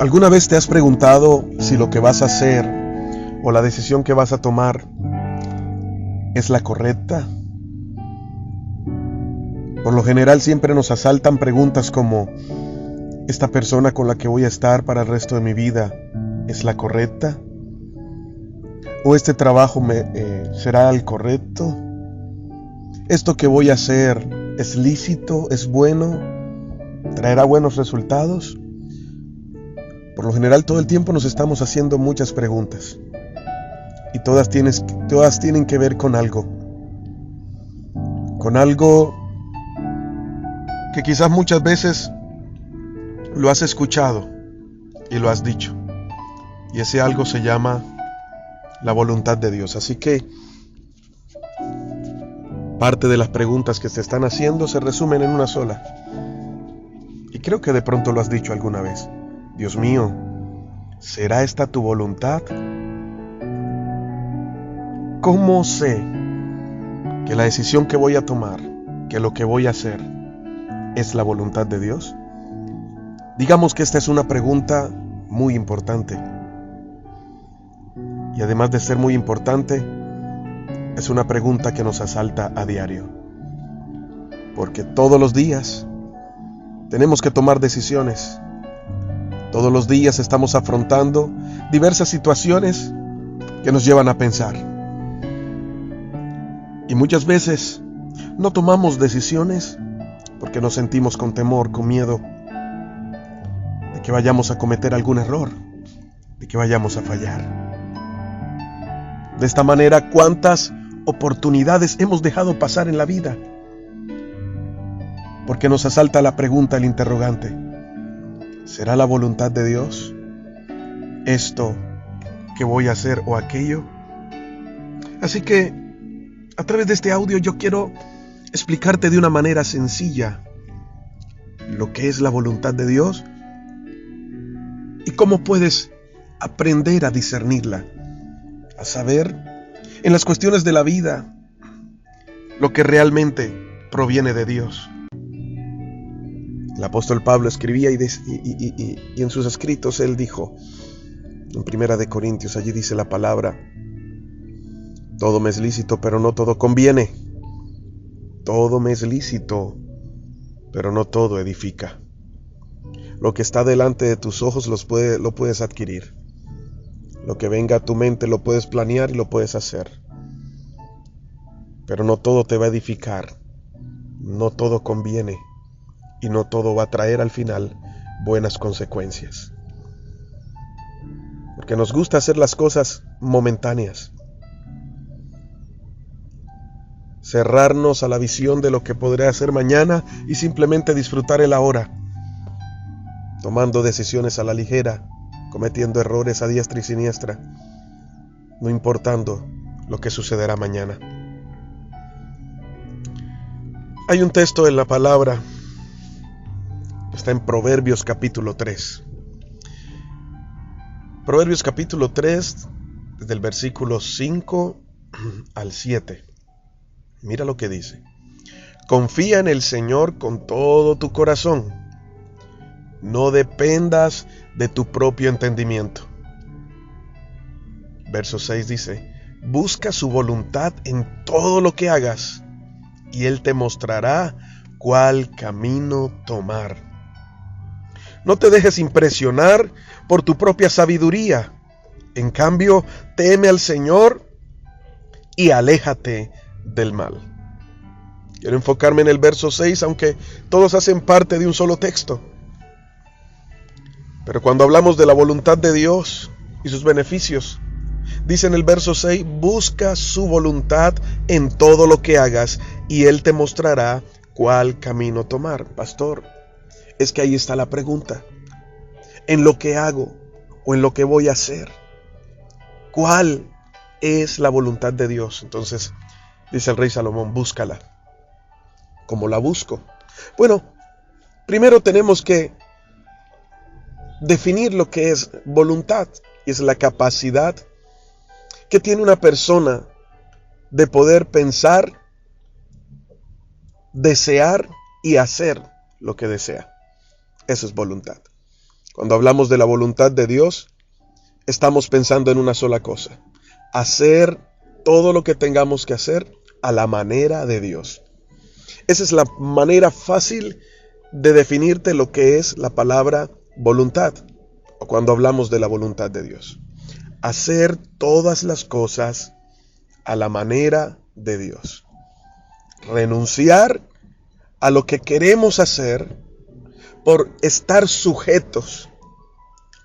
¿Alguna vez te has preguntado si lo que vas a hacer o la decisión que vas a tomar es la correcta? Por lo general siempre nos asaltan preguntas como: ¿esta persona con la que voy a estar para el resto de mi vida es la correcta? ¿O este trabajo será el correcto? ¿Esto que voy a hacer es lícito? ¿Es bueno? ¿Traerá buenos resultados? Por lo general todo el tiempo nos estamos haciendo muchas preguntas y todas tienen que ver con algo que quizás muchas veces lo has escuchado y lo has dicho, y ese algo se llama la voluntad de Dios. Así que parte de las preguntas que se están haciendo se resumen en una sola, y creo que de pronto lo has dicho alguna vez: Dios mío, ¿será esta tu voluntad? ¿Cómo sé que la decisión que voy a tomar, que lo que voy a hacer, es la voluntad de Dios? Digamos que esta es una pregunta muy importante. Y además de ser muy importante, es una pregunta que nos asalta a diario. Porque todos los días tenemos que tomar decisiones. Todos los días estamos afrontando diversas situaciones que nos llevan a pensar. Y muchas veces no tomamos decisiones porque nos sentimos con temor, con miedo de que vayamos a cometer algún error, de que vayamos a fallar. De esta manera, ¿cuántas oportunidades hemos dejado pasar en la vida? Porque nos asalta la pregunta, el interrogante: ¿será la voluntad de Dios esto que voy a hacer o aquello? Así que a través de este audio yo quiero explicarte de una manera sencilla lo que es la voluntad de Dios y cómo puedes aprender a discernirla, a saber en las cuestiones de la vida lo que realmente proviene de Dios. El apóstol Pablo escribía y en sus escritos él dijo, en Primera de Corintios, allí dice la palabra: todo me es lícito, pero no todo conviene. Todo me es lícito, pero no todo edifica. Lo que está delante de tus ojos lo puedes adquirir. Lo que venga a tu mente lo puedes planear y lo puedes hacer. Pero no todo te va a edificar. No todo conviene. Y no todo va a traer al final buenas consecuencias. Porque nos gusta hacer las cosas momentáneas. Cerrarnos a la visión de lo que podrá ser mañana y simplemente disfrutar el ahora, tomando decisiones a la ligera, cometiendo errores a diestra y siniestra, no importando lo que sucederá mañana. Hay un texto en la palabra, está en Proverbios capítulo 3. Proverbios capítulo 3, desde el versículo 5 al 7. Mira lo que dice: confía en el Señor con todo tu corazón. No dependas de tu propio entendimiento. Verso 6 dice: busca su voluntad en todo lo que hagas, y Él te mostrará cuál camino tomar. No te dejes impresionar por tu propia sabiduría. En cambio, teme al Señor y aléjate del mal. Quiero enfocarme en el verso 6, aunque todos hacen parte de un solo texto. Pero cuando hablamos de la voluntad de Dios y sus beneficios, dice en el verso 6: busca su voluntad en todo lo que hagas, y Él te mostrará cuál camino tomar. Pastor, es que ahí está la pregunta. En lo que hago o en lo que voy a hacer, ¿cuál es la voluntad de Dios? Entonces, dice el rey Salomón: búscala. ¿Cómo la busco? Bueno, primero tenemos que definir lo que es voluntad, y es la capacidad que tiene una persona de poder pensar, desear y hacer lo que desea. Eso es voluntad. Cuando hablamos de la voluntad de Dios, estamos pensando en una sola cosa: hacer todo lo que tengamos que hacer a la manera de Dios. Esa es la manera fácil de definirte lo que es la palabra voluntad, o cuando hablamos de la voluntad de Dios. Hacer todas las cosas a la manera de Dios. Renunciar a lo que queremos hacer por estar sujetos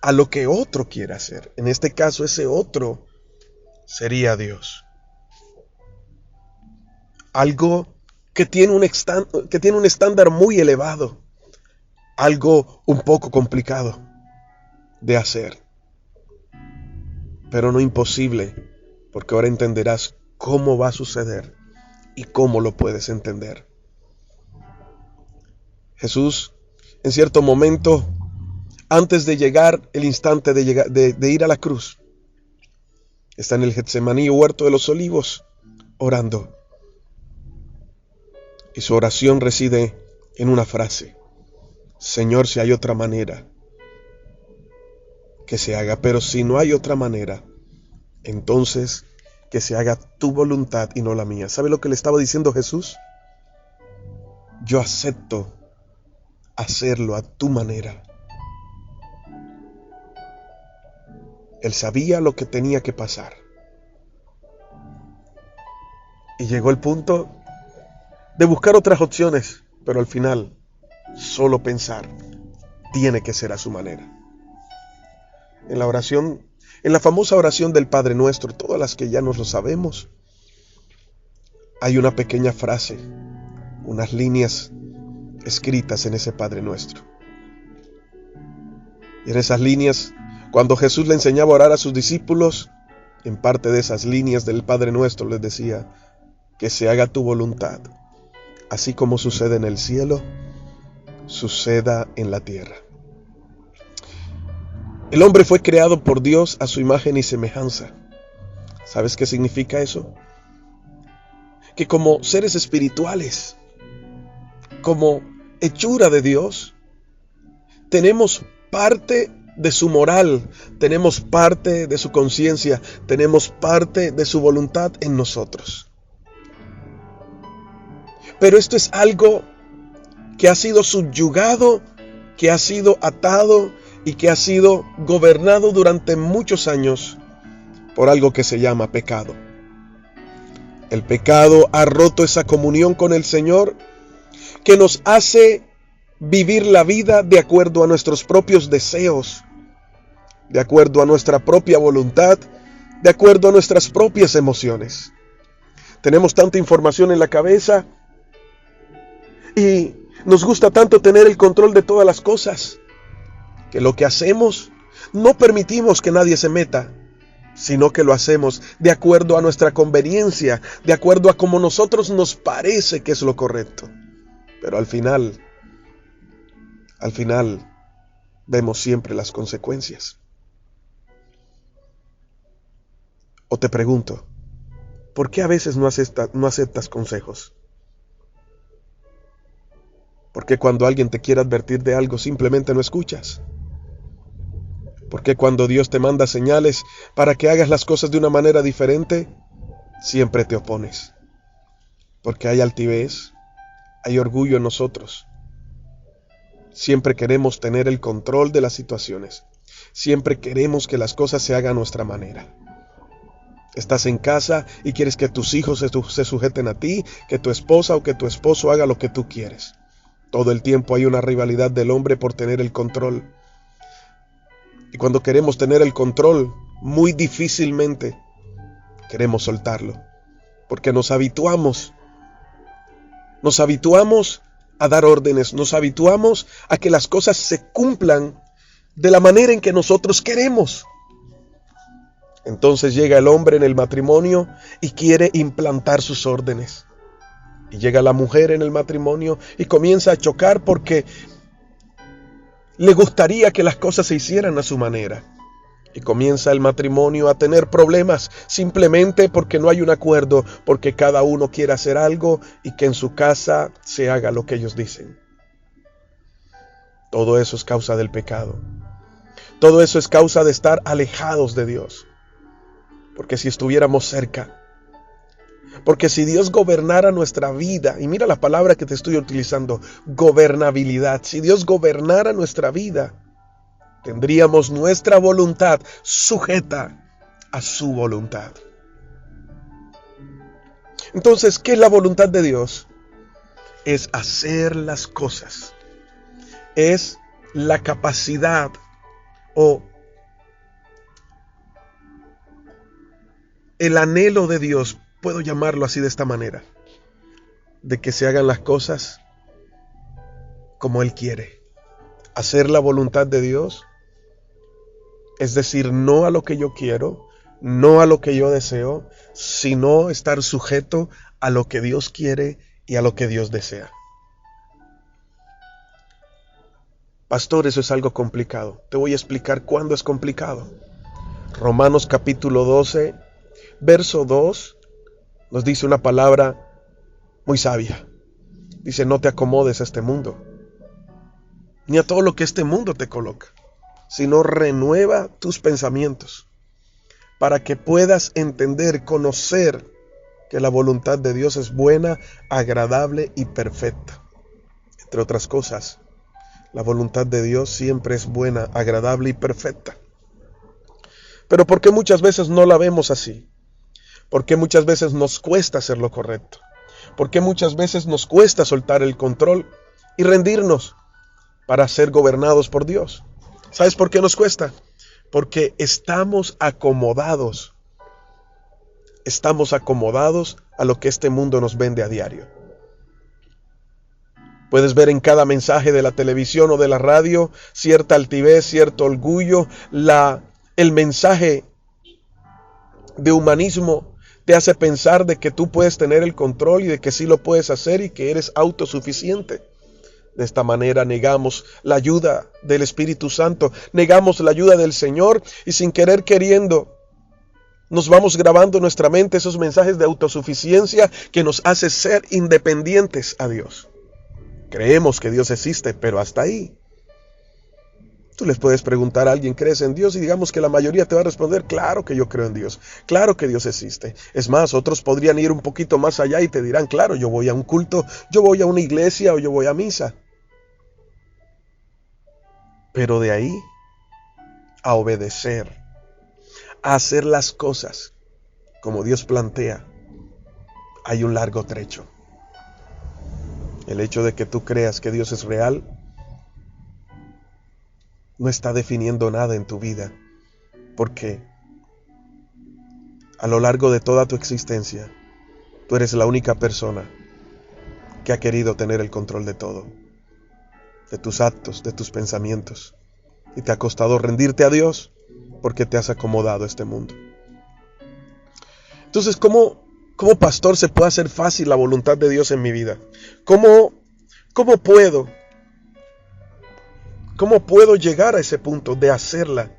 a lo que otro quiere hacer. En este caso, ese otro sería Dios. Algo que tiene un estándar muy elevado. Algo un poco complicado de hacer. Pero no imposible, porque ahora entenderás cómo va a suceder y cómo lo puedes entender. Jesús, en cierto momento, antes de llegar el instante de ir a la cruz, está en el Getsemaní, huerto de los olivos, orando. Y su oración reside en una frase: Señor, si hay otra manera, que se haga, pero si no hay otra manera, entonces que se haga tu voluntad y no la mía. ¿Sabe lo que le estaba diciendo Jesús? Yo acepto hacerlo a tu manera. Él sabía lo que tenía que pasar. Y llegó el punto de buscar otras opciones, pero al final, solo pensar, tiene que ser a su manera. En la oración, en la famosa oración del Padre Nuestro, todas las que ya nos lo sabemos, hay una pequeña frase, unas líneas escritas en ese Padre Nuestro. Y en esas líneas, cuando Jesús le enseñaba a orar a sus discípulos, en parte de esas líneas del Padre Nuestro les decía: que se haga tu voluntad, así como sucede en el cielo, suceda en la tierra. El hombre fue creado por Dios a su imagen y semejanza. ¿Sabes qué significa eso? Que como seres espirituales, como hechura de Dios, tenemos parte de su moral, tenemos parte de su conciencia, tenemos parte de su voluntad en nosotros. Pero esto es algo que ha sido subyugado, que ha sido atado y que ha sido gobernado durante muchos años por algo que se llama pecado. El pecado ha roto esa comunión con el Señor que nos hace vivir la vida de acuerdo a nuestros propios deseos, de acuerdo a nuestra propia voluntad, de acuerdo a nuestras propias emociones. Tenemos tanta información en la cabeza y nos gusta tanto tener el control de todas las cosas, que lo que hacemos no permitimos que nadie se meta, sino que lo hacemos de acuerdo a nuestra conveniencia, de acuerdo a como nosotros nos parece que es lo correcto. Pero al final vemos siempre las consecuencias. O te pregunto, ¿por qué a veces no aceptas consejos? ¿Por qué cuando alguien te quiere advertir de algo simplemente no escuchas? ¿Por qué cuando Dios te manda señales para que hagas las cosas de una manera diferente, siempre te opones? Porque hay altivez, hay orgullo en nosotros. Siempre queremos tener el control de las situaciones. Siempre queremos que las cosas se hagan a nuestra manera. Estás en casa y quieres que tus hijos se sujeten a ti, que tu esposa o que tu esposo haga lo que tú quieres. Todo el tiempo hay una rivalidad del hombre por tener el control. Y cuando queremos tener el control, muy difícilmente queremos soltarlo. Porque nos habituamos a dar órdenes, nos habituamos a que las cosas se cumplan de la manera en que nosotros queremos. Entonces llega el hombre en el matrimonio y quiere implantar sus órdenes. Y llega la mujer en el matrimonio y comienza a chocar porque le gustaría que las cosas se hicieran a su manera. Y comienza el matrimonio a tener problemas simplemente porque no hay un acuerdo, porque cada uno quiere hacer algo y que en su casa se haga lo que ellos dicen. Todo eso es causa del pecado. Todo eso es causa de estar alejados de Dios. Porque si estuviéramos cerca, porque si Dios gobernara nuestra vida, y mira la palabra que te estoy utilizando, gobernabilidad, si Dios gobernara nuestra vida, tendríamos nuestra voluntad sujeta a su voluntad. Entonces, ¿qué es la voluntad de Dios? Es hacer las cosas. Es la capacidad o el anhelo de Dios, puedo llamarlo así de esta manera, de que se hagan las cosas como Él quiere. Hacer la voluntad de Dios, es decir, no a lo que yo quiero, no a lo que yo deseo, sino estar sujeto a lo que Dios quiere y a lo que Dios desea. Pastor, eso es algo complicado. Te voy a explicar cuándo es complicado. Romanos capítulo 12, verso 2, nos dice una palabra muy sabia. Dice, no te acomodes a este mundo, ni a todo lo que este mundo te coloca, sino renueva tus pensamientos, para que puedas entender, conocer que la voluntad de Dios es buena, agradable y perfecta. Entre otras cosas, la voluntad de Dios siempre es buena, agradable y perfecta. Pero ¿por qué muchas veces no la vemos así? ¿Por qué muchas veces nos cuesta hacer lo correcto? ¿Por qué muchas veces nos cuesta soltar el control y rendirnos para ser gobernados por Dios? ¿Sabes por qué nos cuesta? Porque estamos acomodados. Estamos acomodados a lo que este mundo nos vende a diario. Puedes ver en cada mensaje de la televisión o de la radio cierta altivez, cierto orgullo. El mensaje de humanismo te hace pensar de que tú puedes tener el control y de que sí lo puedes hacer y que eres autosuficiente. De esta manera negamos la ayuda del Espíritu Santo, negamos la ayuda del Señor y sin querer queriendo nos vamos grabando en nuestra mente esos mensajes de autosuficiencia que nos hace ser independientes a Dios. Creemos que Dios existe, pero hasta ahí. Tú les puedes preguntar a alguien, ¿crees en Dios? Y digamos que la mayoría te va a responder, claro que yo creo en Dios, claro que Dios existe. Es más, otros podrían ir un poquito más allá y te dirán, claro, yo voy a un culto, yo voy a una iglesia o yo voy a misa. Pero de ahí a obedecer, a hacer las cosas como Dios plantea, hay un largo trecho. El hecho de que tú creas que Dios es real no está definiendo nada en tu vida, porque a lo largo de toda tu existencia, tú eres la única persona que ha querido tener el control de todo, de tus actos, de tus pensamientos, y te ha costado rendirte a Dios porque te has acomodado a este mundo. Entonces, ¿cómo pastor se puede hacer fácil la voluntad de Dios en mi vida? ¿Cómo puedo llegar a ese punto de hacerla?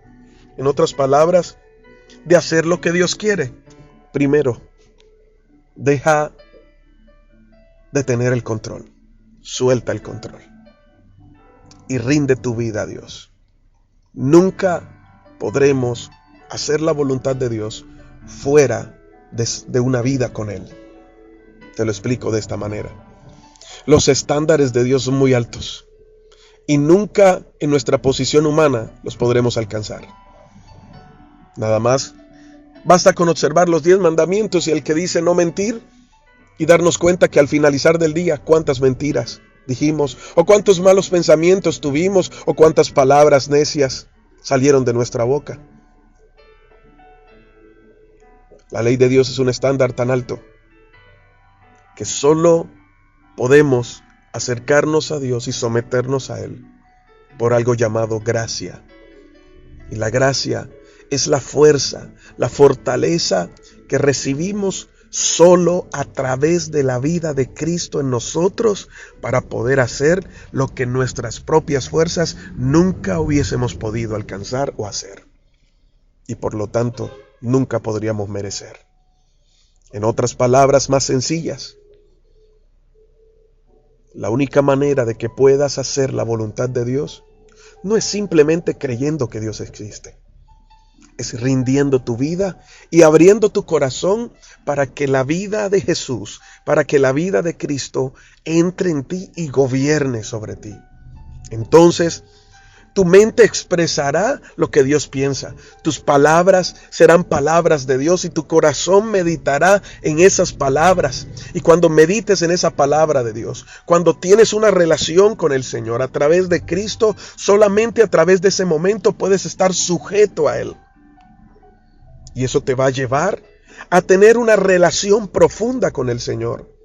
En otras palabras, de hacer lo que Dios quiere. Primero, deja de tener el control. Suelta el control. Y rinde tu vida a Dios. Nunca podremos hacer la voluntad de Dios fuera de una vida con Él. Te lo explico de esta manera. Los estándares de Dios son muy altos y nunca en nuestra posición humana los podremos alcanzar. Nada más basta con observar los 10 mandamientos y el que dice no mentir y darnos cuenta que al finalizar del día cuántas mentiras dijimos o cuántos malos pensamientos tuvimos o cuántas palabras necias salieron de nuestra boca. La ley de Dios es un estándar tan alto que solo podemos acercarnos a Dios y someternos a Él por algo llamado gracia. Y la gracia es la fuerza, la fortaleza que recibimos solo a través de la vida de Cristo en nosotros para poder hacer lo que nuestras propias fuerzas nunca hubiésemos podido alcanzar o hacer. Y por lo tanto, nunca podríamos merecer. En otras palabras más sencillas, la única manera de que puedas hacer la voluntad de Dios, no es simplemente creyendo que Dios existe. Es rindiendo tu vida y abriendo tu corazón para que la vida de Jesús, para que la vida de Cristo entre en ti y gobierne sobre ti. Entonces, tu mente expresará lo que Dios piensa. Tus palabras serán palabras de Dios y tu corazón meditará en esas palabras. Y cuando medites en esa palabra de Dios, cuando tienes una relación con el Señor a través de Cristo, solamente a través de ese momento puedes estar sujeto a Él. Y eso te va a llevar a tener una relación profunda con el Señor.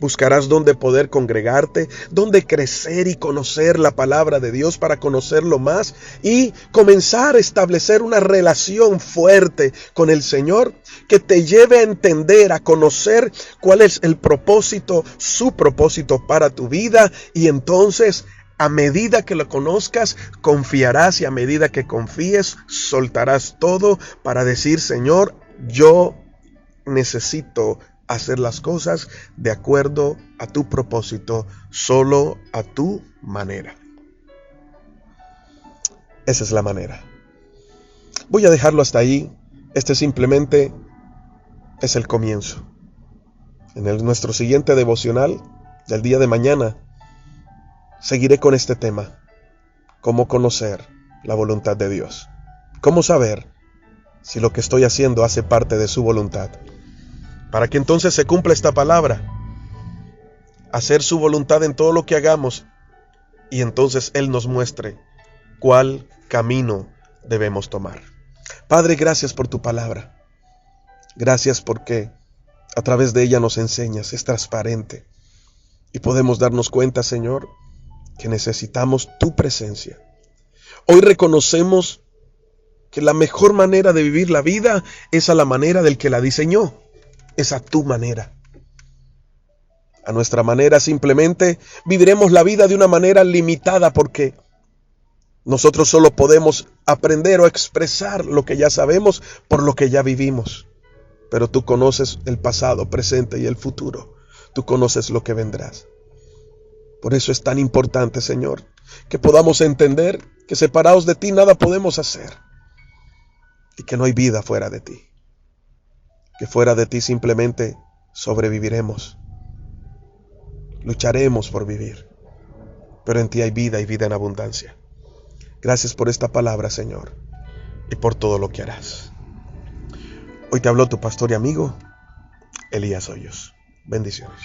Buscarás dónde poder congregarte, dónde crecer y conocer la palabra de Dios para conocerlo más y comenzar a establecer una relación fuerte con el Señor que te lleve a entender, a conocer cuál es el propósito, su propósito para tu vida. Y entonces, a medida que lo conozcas, confiarás, y a medida que confíes, soltarás todo para decir: Señor, yo necesito hacer las cosas de acuerdo a tu propósito, solo a tu manera. Esa es la manera. Voy a dejarlo hasta ahí. Este simplemente es el comienzo. En nuestro siguiente devocional del día de mañana, seguiré con este tema: cómo conocer la voluntad de Dios. Cómo saber si lo que estoy haciendo hace parte de su voluntad. Para que entonces se cumpla esta palabra: hacer su voluntad en todo lo que hagamos, y entonces Él nos muestre cuál camino debemos tomar. Padre, gracias por tu palabra. Gracias porque a través de ella nos enseñas, es transparente. Y podemos darnos cuenta, Señor, que necesitamos tu presencia. Hoy reconocemos que la mejor manera de vivir la vida es a la manera del que la diseñó. Es a tu manera. A nuestra manera simplemente viviremos la vida de una manera limitada, porque nosotros solo podemos aprender o expresar lo que ya sabemos por lo que ya vivimos. Pero tú conoces el pasado, presente y el futuro. Tú conoces lo que vendrás. Por eso es tan importante, Señor, que podamos entender que separados de ti nada podemos hacer y que no hay vida fuera de ti. Que fuera de ti simplemente sobreviviremos. Lucharemos por vivir. Pero en ti hay vida y vida en abundancia. Gracias por esta palabra, Señor, y por todo lo que harás. Hoy te habló tu pastor y amigo, Elías Hoyos. Bendiciones.